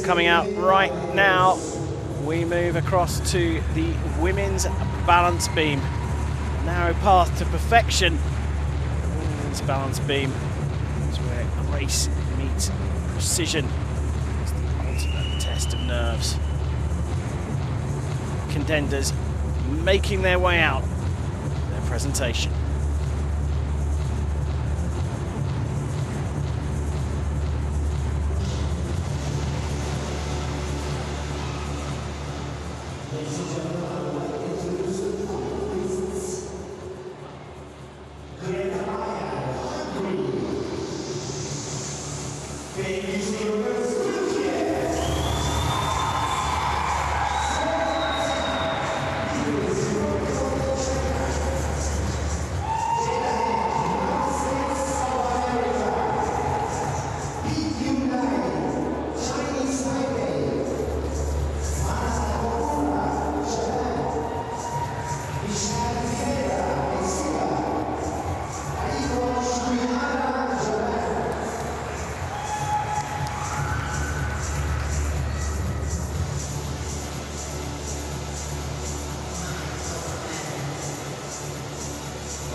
coming out right now. We move across to the women's balance beam. A narrow path to perfection. Women's balance beam is where grace meets precision. It's the ultimate test of nerves. Contenders making their way out. Their presentation.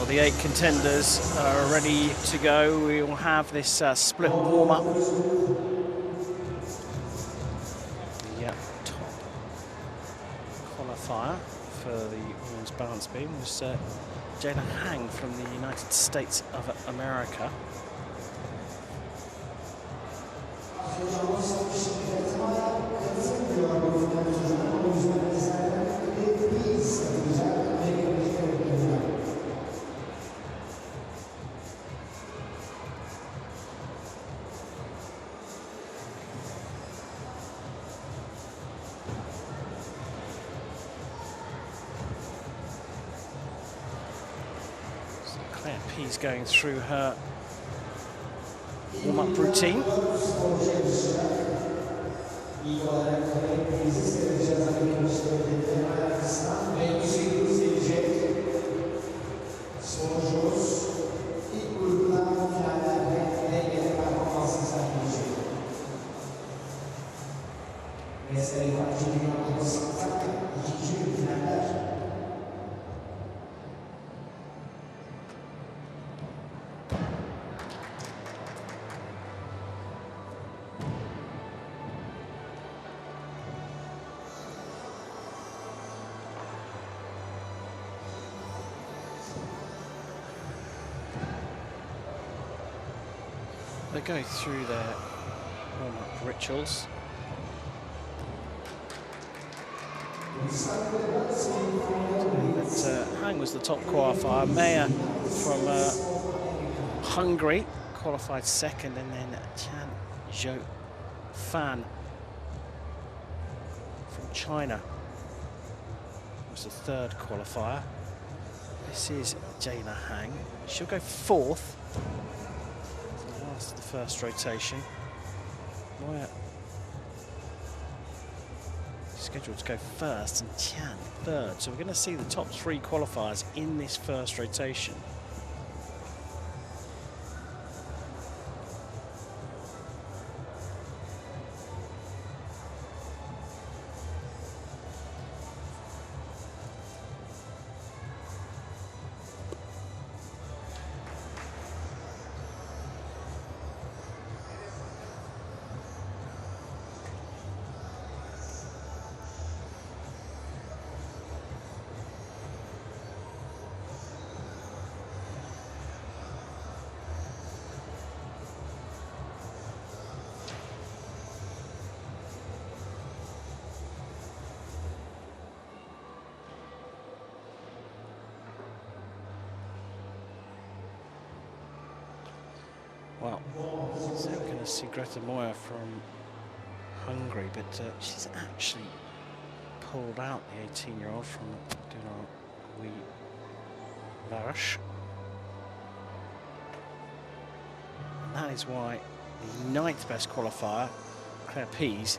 The 8 contenders are ready to go. We will have this split warm-up. The top qualifier for the women's balance beam was Jayla Hang from the United States of America. He's going through her warm-up routine. They go through their warm-up rituals. But Hang was the top qualifier. Maya from Hungary qualified second, and then Chan Zhou Fan from China was the third qualifier. This is Jayla Hang. She'll go fourth. The first rotation. Moya scheduled to go first and Chan third. So we're going to see the top 3 qualifiers in this first rotation. Well, so we're going to see Greta Moya from Hungary, but she's actually pulled out the 18-year-old from Dunar Varosh. And that is why the 9th best qualifier, Claire Pease,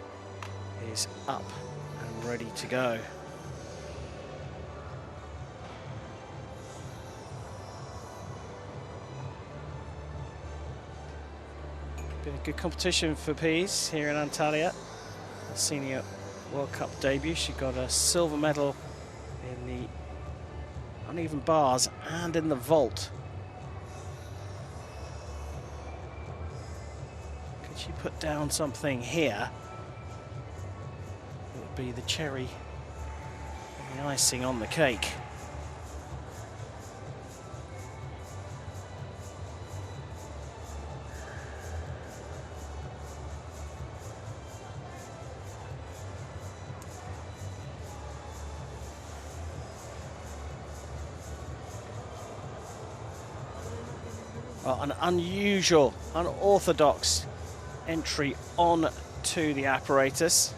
is up and ready to go. Been a good competition for Pease here in Antalya. her senior World Cup debut. She got a silver medal in the uneven bars and in the vault. Could she put down something here? It would be the cherry and the icing on the cake. Well, an unusual, unorthodox entry on to the apparatus.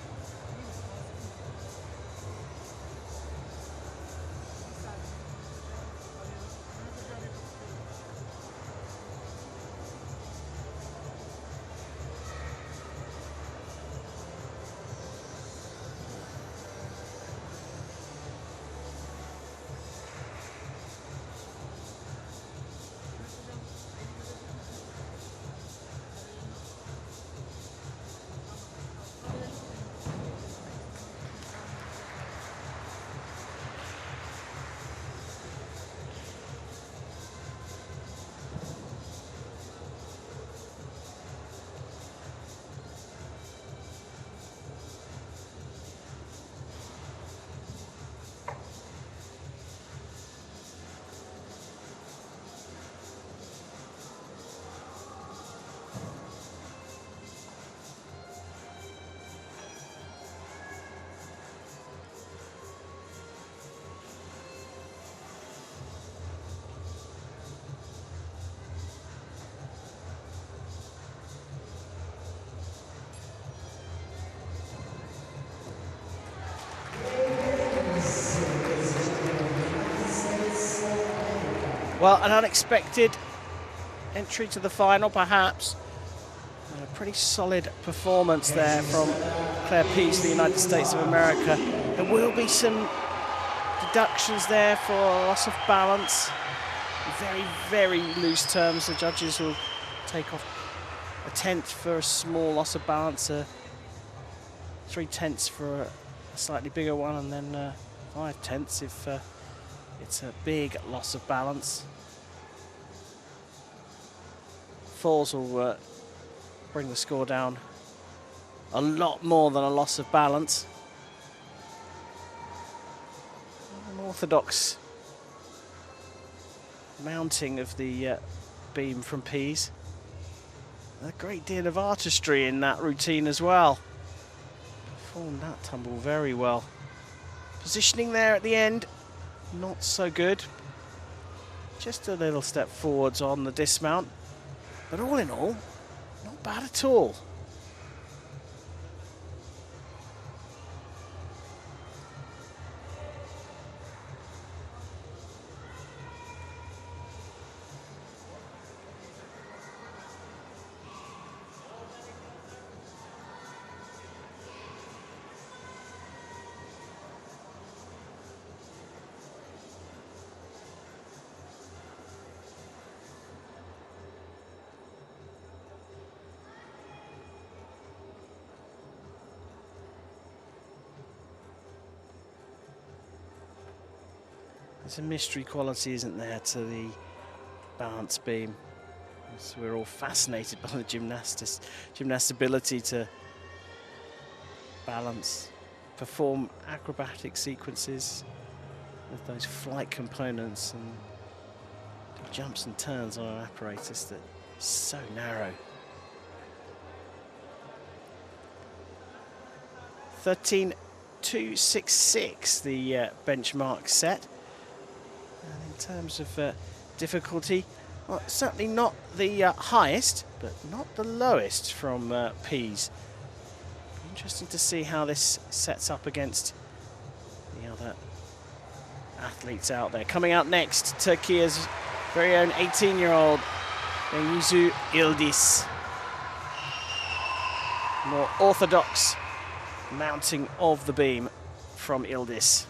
Well, an unexpected entry to the final, perhaps. And a pretty solid performance there from Claire Peace, the United States of America. There will be some deductions there for loss of balance. Very, very loose terms. The judges will take off a tenth for a small loss of balance, 3/10 for a slightly bigger one, and then 5/10 if it's a big loss of balance. Falls will bring the score down a lot more than a loss of balance. An orthodox mounting of the beam from Pease. A great deal of artistry in that routine as well. Performed that tumble very well. Positioning there at the end, not so good. Just a little step forwards on the dismount. But all in all, not bad at all. There's a mystery quality, isn't there, to the balance beam. So we're all fascinated by the gymnast's ability to balance, perform acrobatic sequences with those flight components and do jumps and turns on an apparatus that is so narrow. 13.266, the benchmark set. And in terms of difficulty, well, certainly not the highest, but not the lowest from Pease. Interesting to see how this sets up against the other athletes out there. Coming out next, Turkey's very own 18-year-old Bengisu Yıldız. More orthodox mounting of the beam from Yıldız.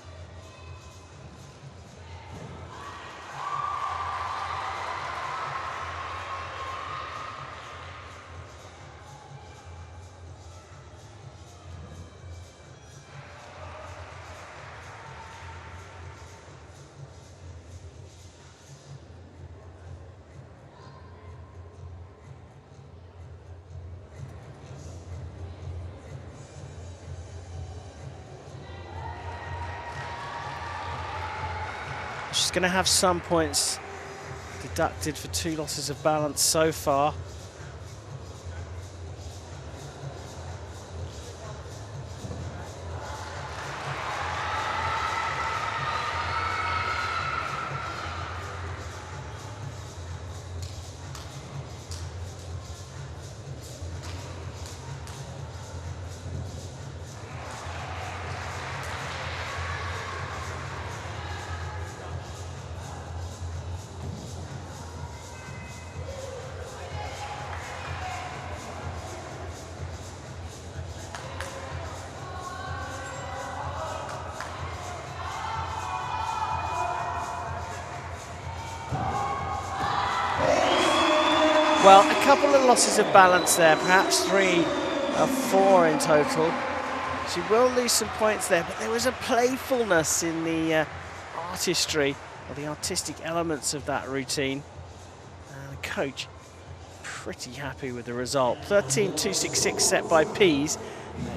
She's going to have some points deducted for 2 losses of balance so far. Well, a couple of losses of balance there, perhaps 3 or 4 in total. She will lose some points there, but there was a playfulness in the artistry, or the artistic elements of that routine. And the coach pretty happy with the result. 13.266 set by Pease.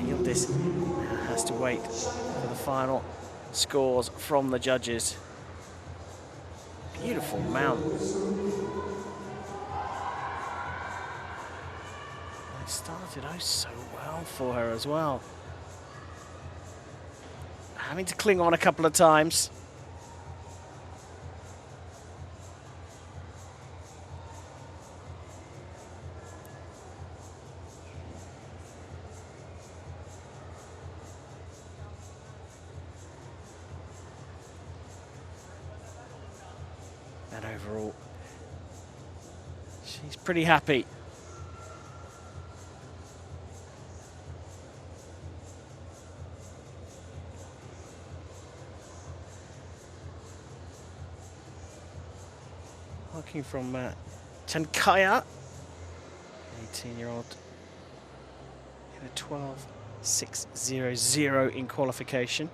Yildiz now has to wait for the final scores from the judges. Beautiful mount. It started oh so well for her as well. Having to cling on a couple of times. And overall, she's pretty happy. Working from Chankaya, 18-year-old, in a 12.600 in qualification.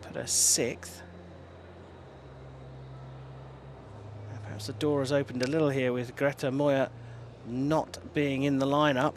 Put her 6th. And perhaps the door has opened a little here with Greta Moya not being in the lineup.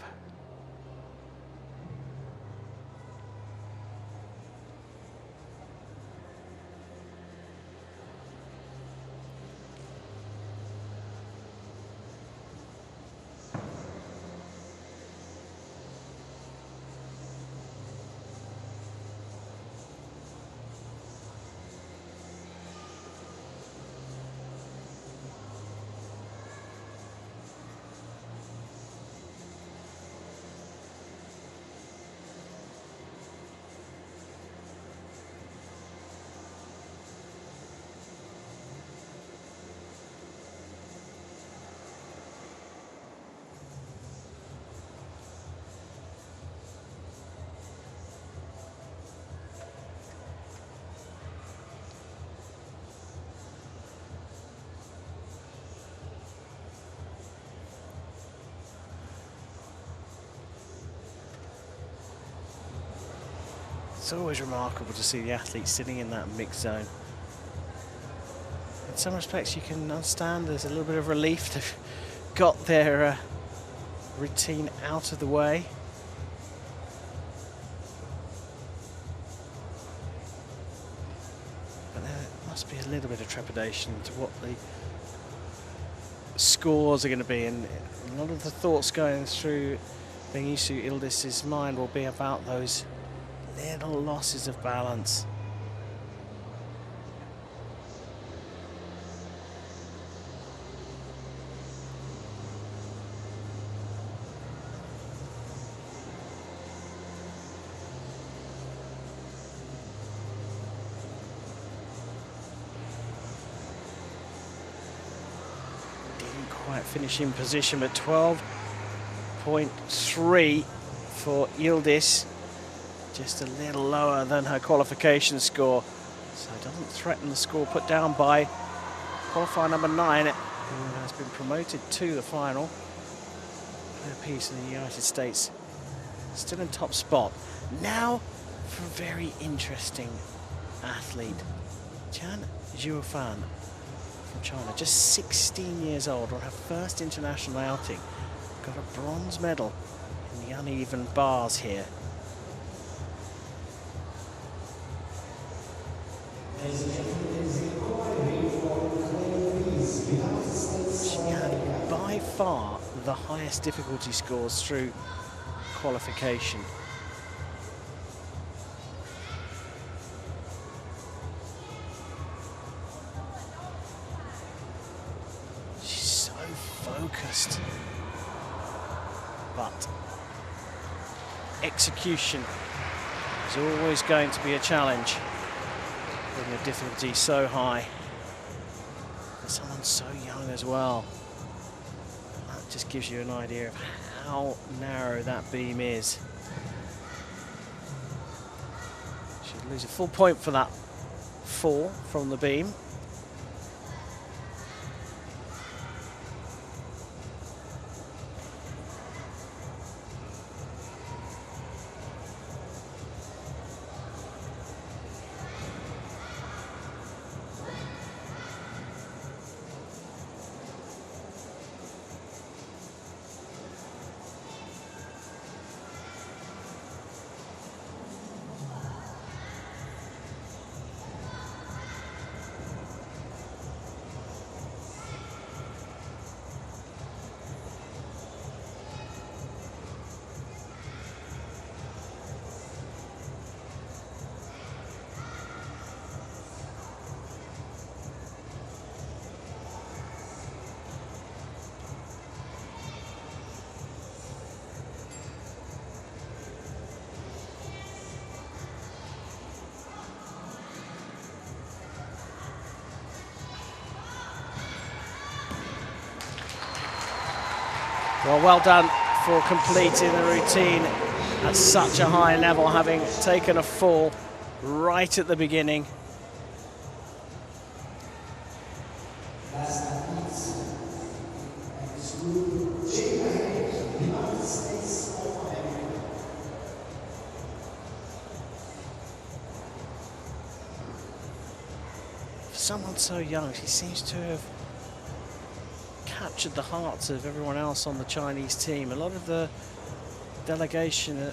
It's always remarkable to see the athletes sitting in that mixed zone. In some respects you can understand there's a little bit of relief they've got their routine out of the way. But there must be a little bit of trepidation to what the scores are going to be, and a lot of the thoughts going through Bengisu Yildiz's mind will be about those little losses of balance. Didn't quite finish in position, but 12.3 for Yildiz. Just a little lower than her qualification score. So it doesn't threaten the score put down by qualifier number 9, who has been promoted to the final. Her piece in the United States, still in top spot. Now for a very interesting athlete. Chan Zhuofan from China, just 16 years old, on her first international outing. Got a bronze medal in the uneven bars here. far the highest difficulty scores through qualification. She's so focused, but execution is always going to be a challenge when the difficulty is so high. And someone so young as well. That just gives you an idea of how narrow that beam is. She'd lose a full point for that fall from the beam. Well done for completing the routine at such a high level, having taken a fall right at the beginning. For someone so young, she seems to have captured the hearts of everyone else on the Chinese team. A lot of the delegation who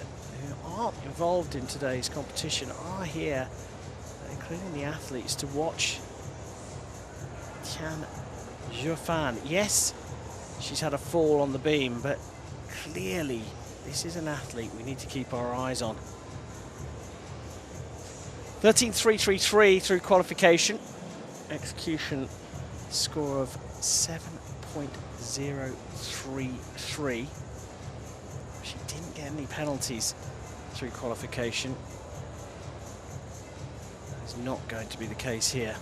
aren't involved in today's competition are here, including the athletes, to watch Tian Zhuofan. Yes, she's had a fall on the beam, but clearly this is an athlete we need to keep our eyes on. 13.333 through qualification. Execution score of 7.033. She didn't get any penalties through qualification. That's not going to be the case here.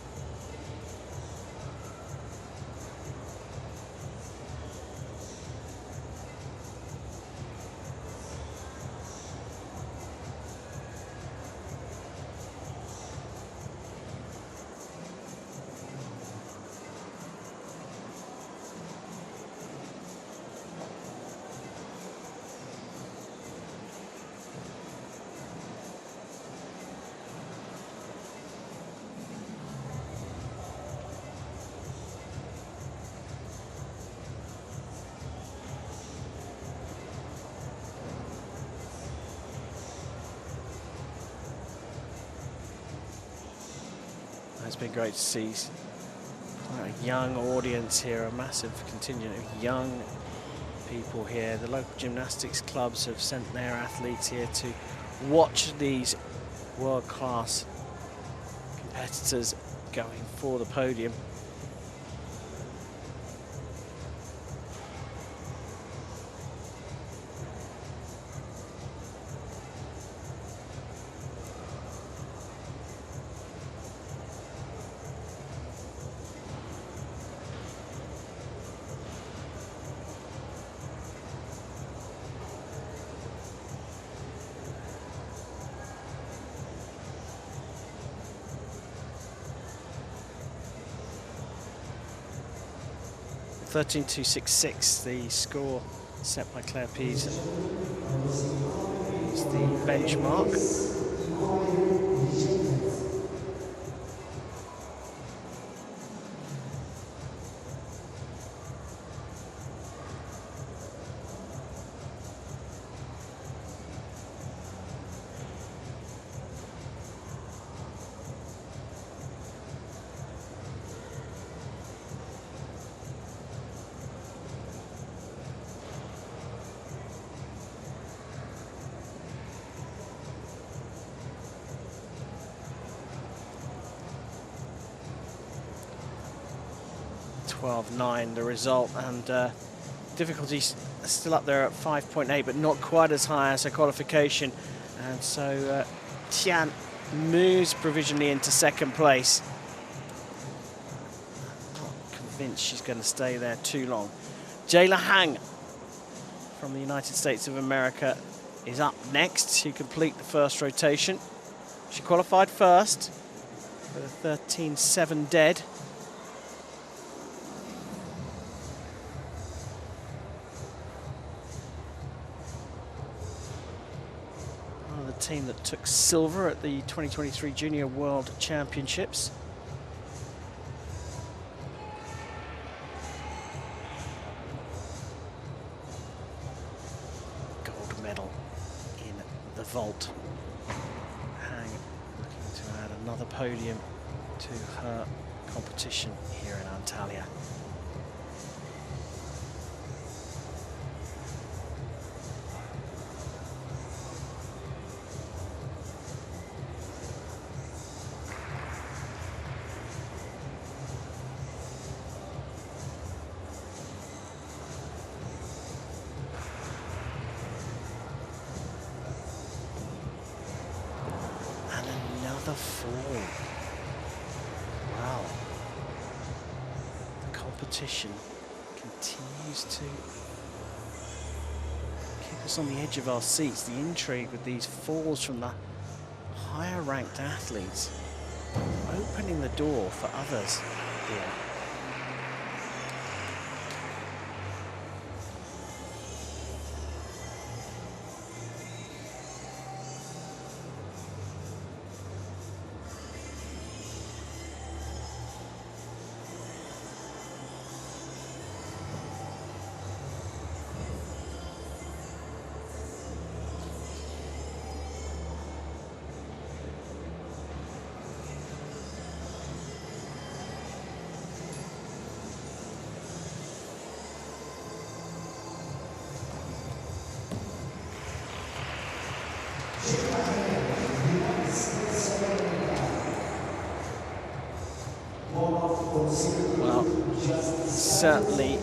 It's been great to see quite a young audience here, a massive contingent of young people here. The local gymnastics clubs have sent their athletes here to watch these world-class competitors going for the podium. (13.266) the score set by Claire Pease is the benchmark. 12.9 the result, and difficulties still up there at 5.8, but not quite as high as her qualification. And so Tian moves provisionally into second place. Not convinced she's going to stay there too long. Jayla Hang from the United States of America is up next to complete the first rotation. She qualified first with a 13.7 dead. One of the team that took silver at the 2023 Junior World Championships. Gold medal in the vault. Hang looking to add another podium to her competition here in Antalya. And another fall. Wow. The competition continues to keep us on the edge of our seats. The intrigue with these falls from the higher ranked athletes, opening the door for others here. Well, certainly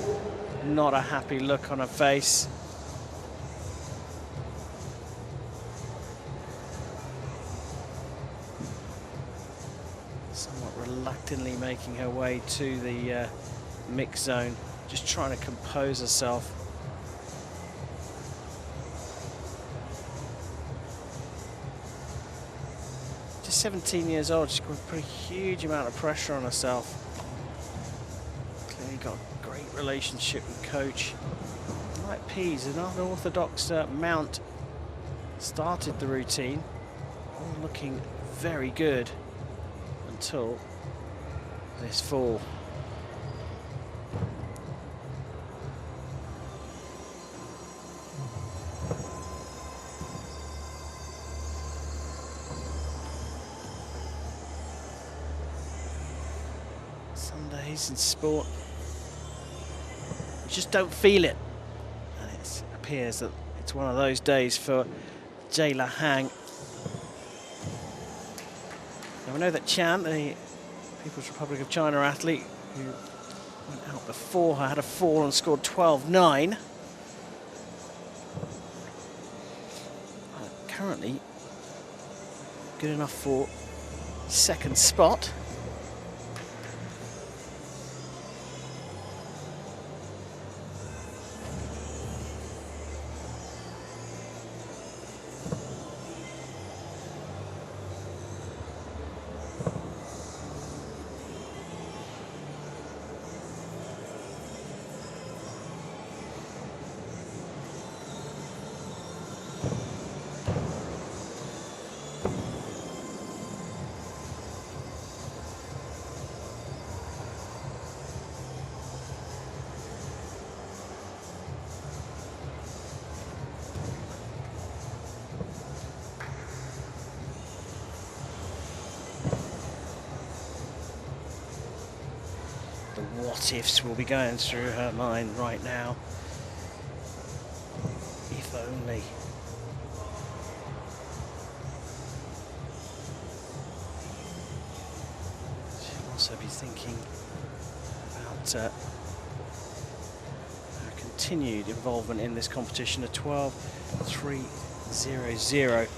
not a happy look on her face. Somewhat reluctantly making her way to the mix zone, just trying to compose herself. Just 17 years old, she's got a pretty huge amount of pressure on herself. Clearly got a great relationship with coach. Like Pease, an unorthodox mount, started the routine, all looking very good until this fall. Some days in sport, you just don't feel it. And it appears that it's one of those days for Jayla Hang. Now we know that Chan, the People's Republic of China athlete who went out before her, had a fall and scored 12.9. Currently good enough for second spot. What ifs will be going through her mind right now. If only. She'll also be thinking about but her continued involvement in this competition, a 12.300.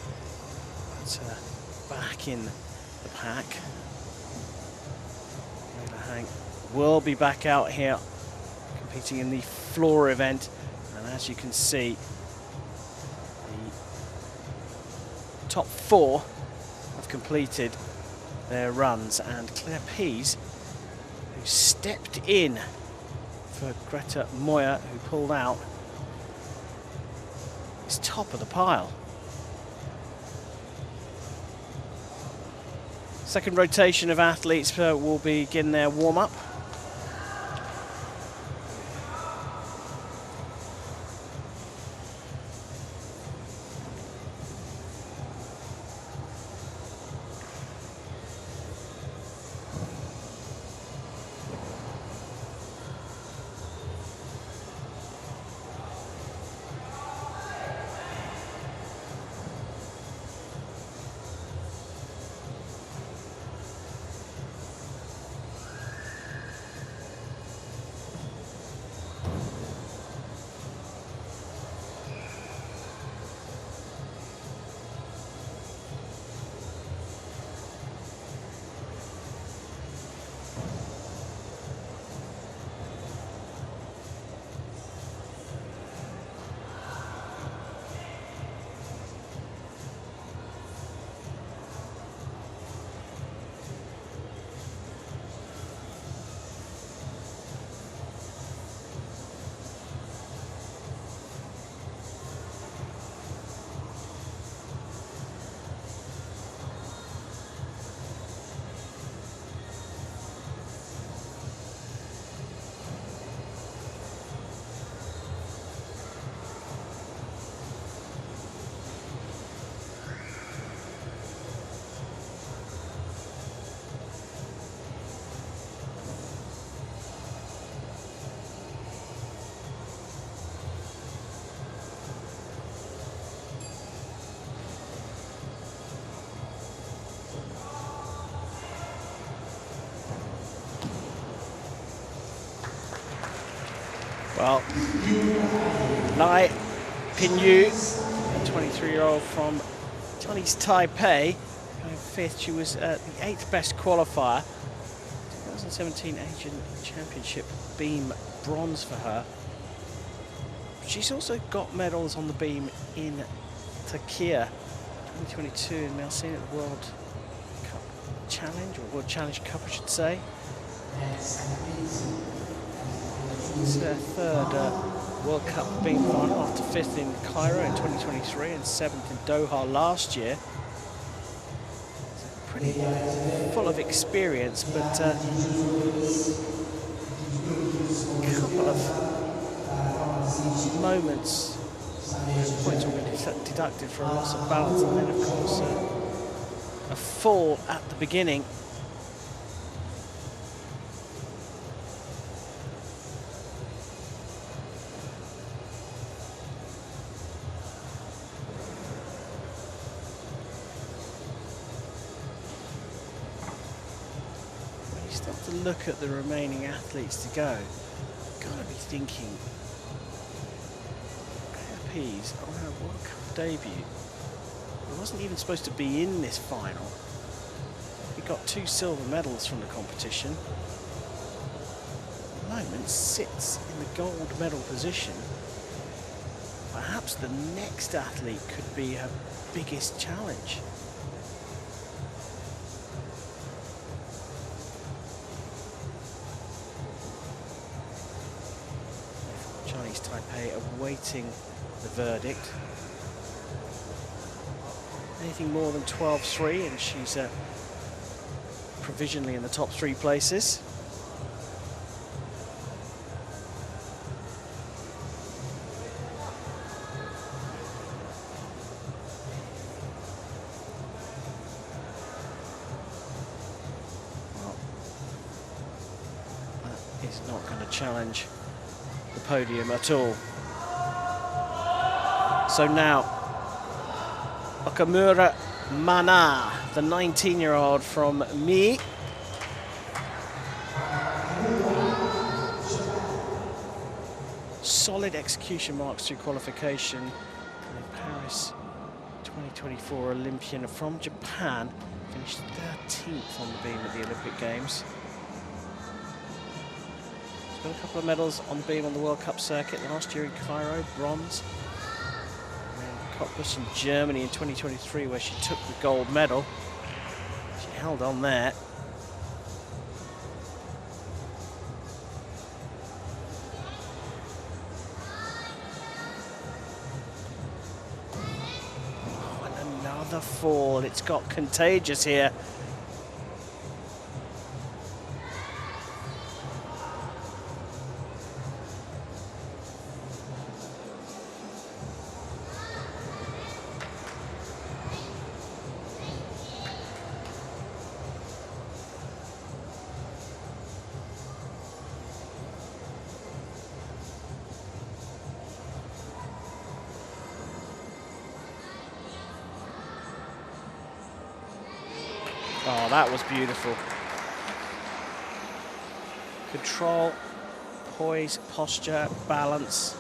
That's back in the pack. Hank will be back out here competing in the floor event, and as you can see, the top 4 have completed their runs, and Claire Pease, who stepped in for Greta Moyer, who pulled out, is top of the pile. Second rotation of athletes will begin their warm-up. Well, Lai Pinyu, a 23-year-old from Chinese Taipei, going 5th. She was the 8th best qualifier. 2017 Asian Championship beam bronze for her. She's also got medals on the beam in Turkey 2022 in Melbourne at the World Cup Challenge, or World Challenge Cup, I should say. It's their 3rd World Cup beam final after 5th in Cairo in 2023 and 7th in Doha last year. So pretty full of experience, but a couple of moments, points will be deducted for a loss of balance, and then of course a fall at the beginning. Look at the remaining athletes to go. Gotta be thinking, Claire Pease on her World Cup debut, it wasn't even supposed to be in this final. He got 2 silver medals from the competition. At the moment sits in the gold medal position. Perhaps the next athlete could be her biggest challenge. Chinese Taipei awaiting the verdict. Anything more than 12.3 and she's provisionally in the top 3 places. Well, that is not going to challenge the podium at all. So now Okamura Mana, the 19-year-old from Mi, solid execution marks through qualification. And in Paris 2024 Olympian from Japan, finished 13th on the beam at the Olympic Games. He's got a couple of medals on the beam on the World Cup circuit. Last year in Cairo, bronze. And Cottbus in Germany in 2023, where she took the gold medal. She held on there. Another fall. It's got contagious here. Oh, that was beautiful. Control, poise, posture, balance.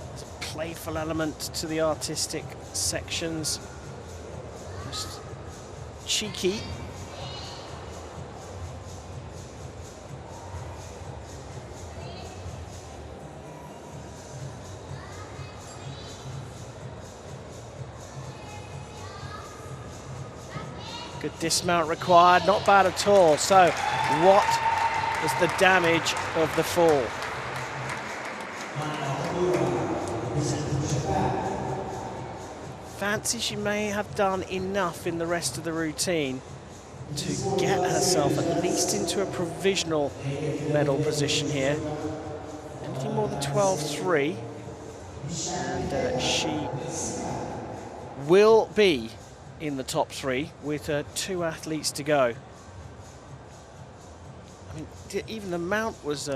There's a playful element to the artistic sections. Just cheeky. Good dismount required, not bad at all. So what was the damage of the fall? Fancy she may have done enough in the rest of the routine to get herself at least into a provisional medal position here. Anything more than 12.3 and she will be in the top 3 with 2 athletes to go. I mean, even the mount was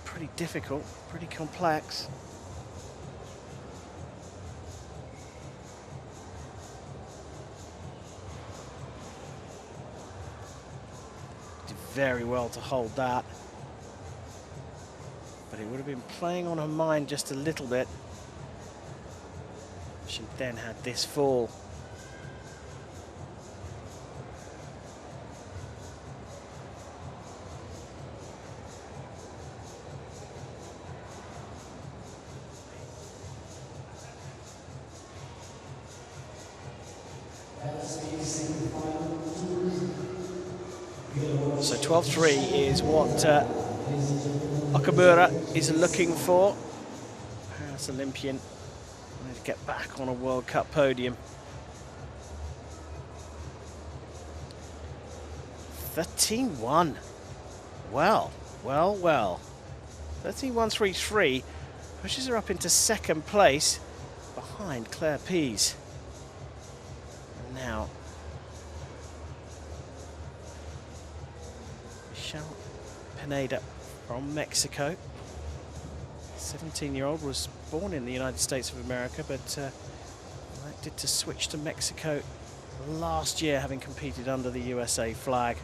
pretty difficult, pretty complex. Did very well to hold that. But it would have been playing on her mind just a little bit. She then had this fall. So 12.3 is what Okamura is looking for. Paris Olympian. To get back on a World Cup podium. 13.1. Well. 13.133 pushes her up into second place behind Claire Pease. And now Michelle Pineda from Mexico. 17-year-old, was born in the United States of America, but elected to switch to Mexico last year, having competed under the USA flag.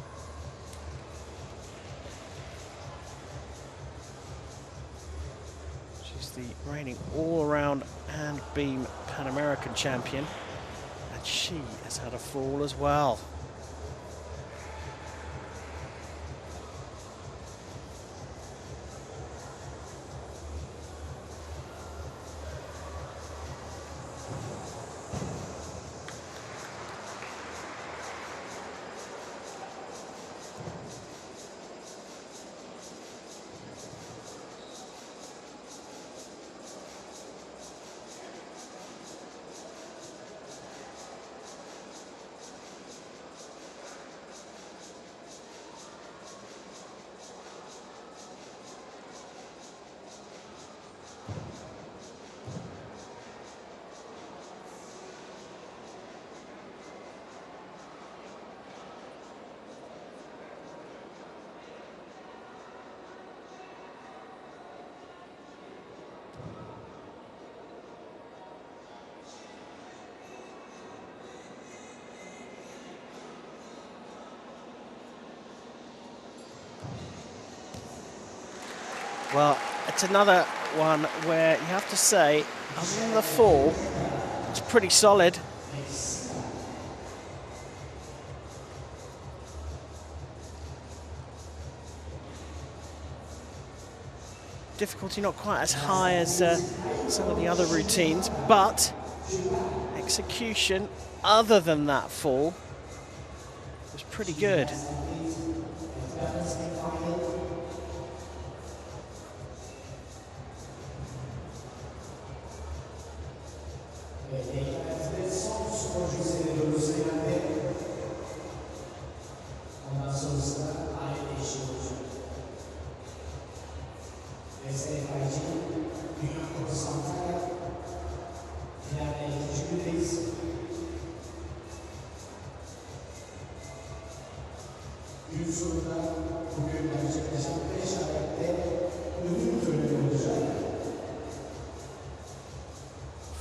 She's the reigning all-around and beam Pan American champion, and she has had a fall as well. Well, it's another one where you have to say, other than the fall, it's pretty solid. Difficulty not quite as high as some of the other routines, but execution, other than that fall, was pretty good.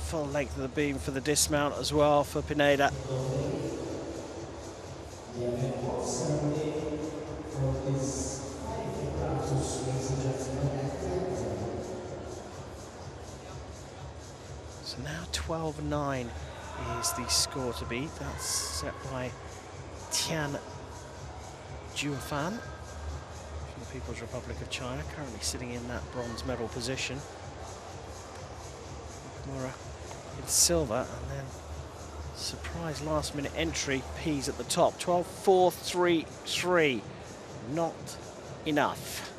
Full length of the beam for the dismount as well for Pineda. So now 12-9 is the score to beat. That's set by Tian Juefan from the People's Republic of China, currently sitting in that bronze medal position. Mura in silver, and then surprise last-minute entry, Pease at the top. 12-4-3-3, not enough.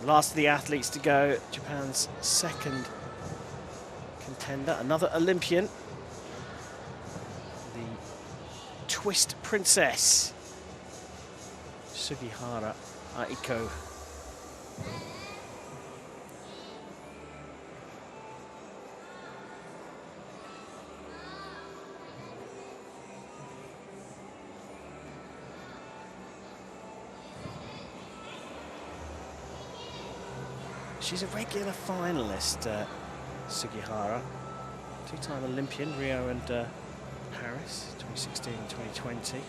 Last of the athletes to go, Japan's second contender, another Olympian, the Twist Princess, Sugihara Aiko. She's a regular finalist, Sugihara. Two-time Olympian, Rio and Paris, 2016 and 2020.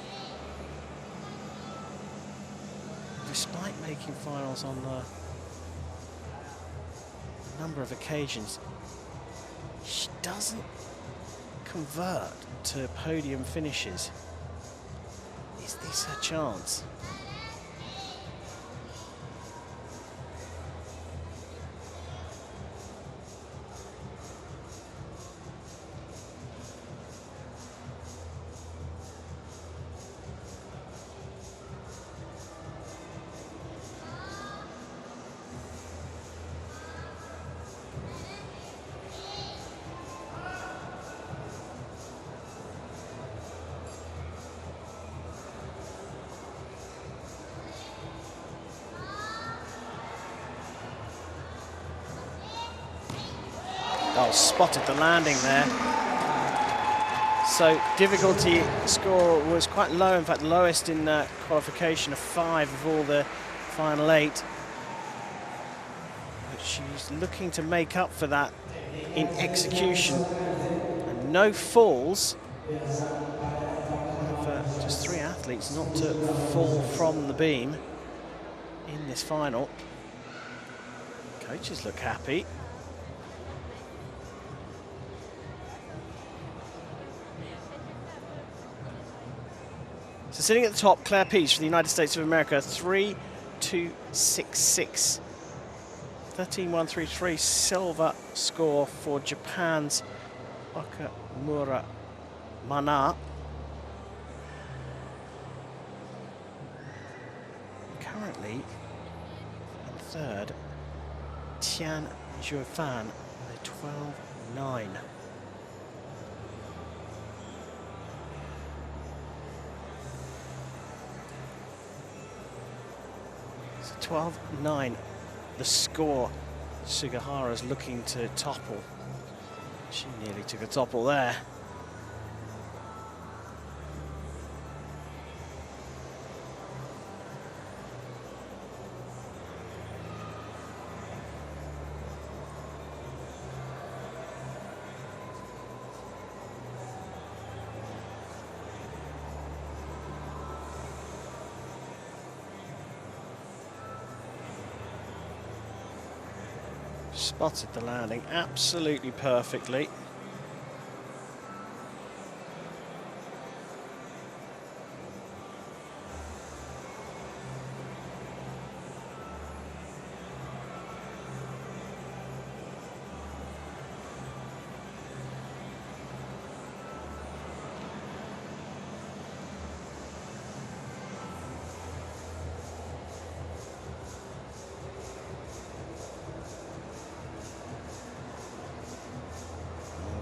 Despite making finals on a number of occasions, she doesn't convert to podium finishes. Is this her chance? Oh, spotted the landing there. So difficulty score was quite low, in fact lowest in qualification, a 5 of all the final 8. But she's looking to make up for that in execution. And no falls. Just 3 athletes not to fall from the beam in this final. Coaches look happy. So sitting at the top, Claire Pease for the United States of America, 3-2-6-6. 13-1-3-3 silver score for Japan's Okamura Mana. Currently in third, Tian Juefan with 12-9. So 12-9, the score Sugihara's looking to topple. She nearly took a topple there. Spotted the landing absolutely perfectly.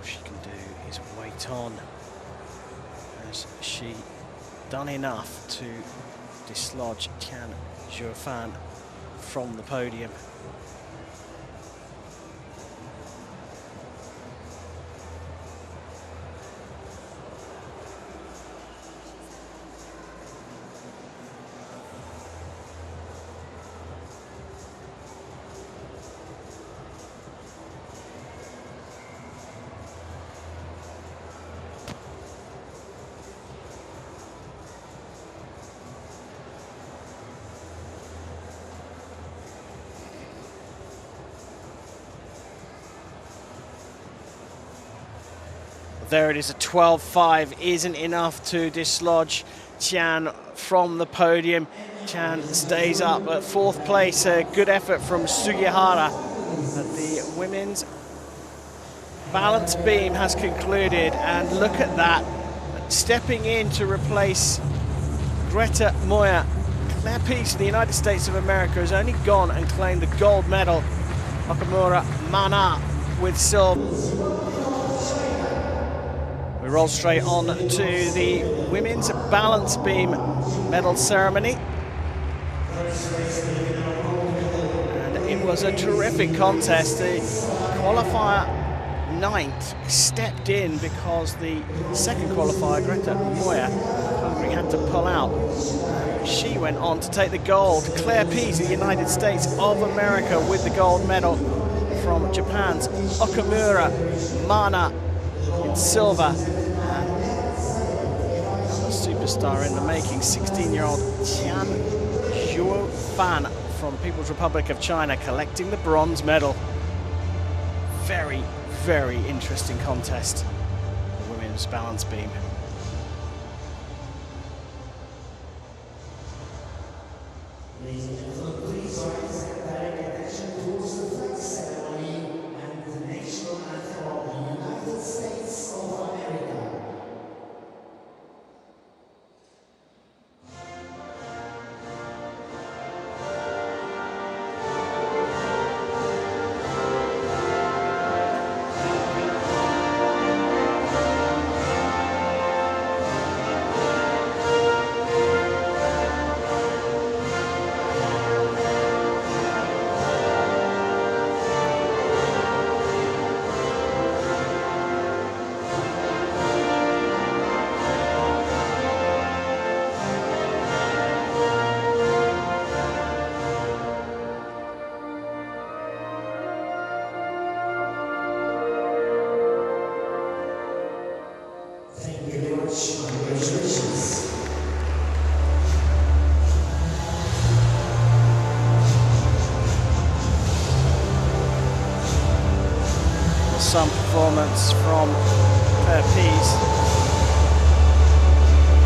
She can do is wait on, as she done enough to dislodge Tian Zhuofan from the podium. There it is, a 12.5 isn't enough to dislodge Tian from the podium. Tian stays up at fourth place. A good effort from Sugihara. The women's balance beam has concluded, and look at that. Stepping in to replace Greta Moyer, Claire Peace of the United States of America has only gone and claimed the gold medal. Okamura Mana with silver. We roll straight on to the women's balance beam medal ceremony. And it was a terrific contest. The qualifier 9th stepped in because the second qualifier, Greta Moyer, Hungary, had to pull out. She went on to take the gold. Claire Peace of the United States of America with the gold medal from Japan's Okamura Mana in silver. And another superstar in the making, 16-year-old Tian Zhuofan from People's Republic of China, collecting the bronze medal. Very, very interesting contest, the women's balance beam. Ladies and gentlemen, please rise and direct attention towards the flag ceremony and the national anthem of the United States of America. Thank you very much. Congratulations. Some performance from Claire Peace.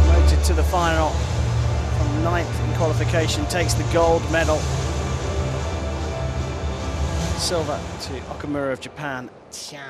Promoted to the final from 9th in qualification, takes the gold medal. Silver to Okamura of Japan. Tian